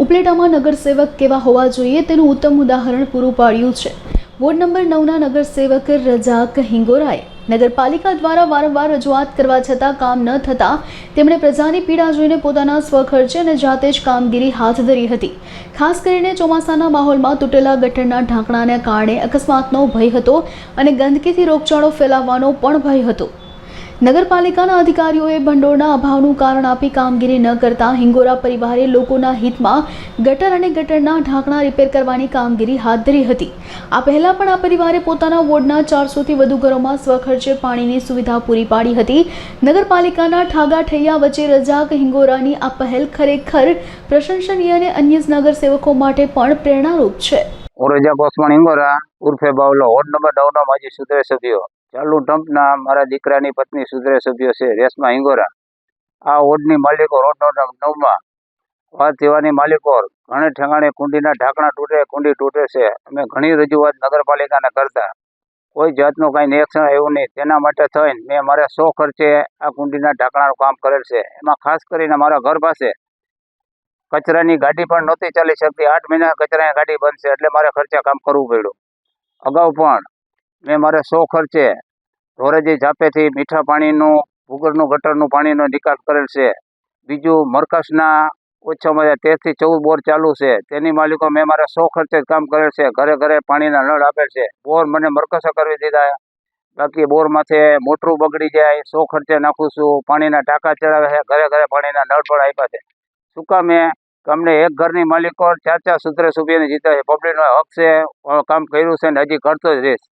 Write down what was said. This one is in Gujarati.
ઉપલેટામાં નગરસેવક કેવા હોવા જોઈએ તેનું ઉત્તમ ઉદાહરણ પૂરું પાડ્યું છે. વોર્ડ નંબર 9ના નગરસેવક રજાક હિંગોરાએ નગરપાલિકા દ્વારા વારંવાર રજૂઆત કરવા છતાં કામ ન થતાં તેમણે પ્રજાની પીડા જોઈને પોતાના સ્વખર્ચે અને જાતે જ કામગીરી હાથ ધરી હતી. ખાસ કરીને ચોમાસાના માહોલમાં તૂટેલા ગટરના ઢાંકણાને કારણે અકસ્માતનો ભય હતો અને ગંદકીથી રોગચાળો ફેલાવવાનો પણ ભય હતો. નગરપાલિકાના અધિકારીઓએ ભંડોળના અભાવનું કારણ આપી કામગીરી ન કરતા હિંગોરા પરિવારે લોકોના હિતમાં ગટર અને ગટરના ઢાંકણા રિપેર કરવાની કામગીરી હાથ ધરી હતી. આ પહેલા પણ આ પરિવારે પોતાના વોર્ડના 400થી વધુ ઘરોમાં સ્વખર્ચે પાણીની સુવિધા પૂરી પાડી હતી. નગરપાલિકાના ઠાગા ઠૈયા વચ્ચે રજાક હિંગોરાની આ પહેલ ખરેખર પ્રશંસનીય અને અન્ય નગરસેવકો માટે પણ પ્રેરણારૂપ છે. રજાક ઓસમાણ હિંગોરા ઉર્ફે બાવલો, વોર્ડ નંબર 9નો માજી સુધરે સભ્યો. ચાલુ ટમ્પના મારા દીકરાની પત્ની સુધરે સભ્યો છે રેશમા હિંગોરા. આ વોર્ડની માલિકો રોડ નંબર 9માં વાત સેવાની માલિકો ઘણે ઠેકાણે કુંડીના ઢાંકણા તૂટે, કુંડી તૂટે છે. અમે ઘણી રજૂઆત નગરપાલિકાને કરતા, કોઈ જાતનું કાંઈ નિરીક્ષણ આવ્યું નહીં. તેના માટે થઈને મેં મારા 100 ખર્ચે આ કુંડીના ઢાંકણાનું કામ કરેલ છે. એમાં ખાસ કરીને મારા ઘર પાસે કચરાની ગાડી પણ નહોતી ચાલી શકતી. 8 મહિના કચરાની ગાડી બંધ છે, એટલે મારે ખર્ચે કામ કરવું પડ્યું. અગાઉ પણ મેં મારે 100 ખર્ચે ધોરેજી ઝાપેથી મીઠા પાણીનું, ભૂગર્ભનું, ગટરનું પાણીનો નિકાલ કરેલ છે. બીજું, મરકસના ઓછામાં 13થી 14 બોર ચાલુ છે. તેની માલિકો મેં મારા 100 ખર્ચે કામ કરેલ છે. ઘરે ઘરે પાણીના નળ આપેલ છે. બોર મને મરકસો કરવી દીધા. બાકી બોર માથે મોટરું બગડી જાય, 100 ખર્ચે નાખું છું. પાણીના ટાંકા ચડાવે છે. ઘરે ઘરે પાણીના નળ પણ આપ્યા છે. શું કામ અમને એક ઘરની માલિકો 4 સુધરે સભ્યને જીતા છે. પબ્લિકનો હક છે, કામ કર્યું છે ને હજી કરતો જ રહીશ.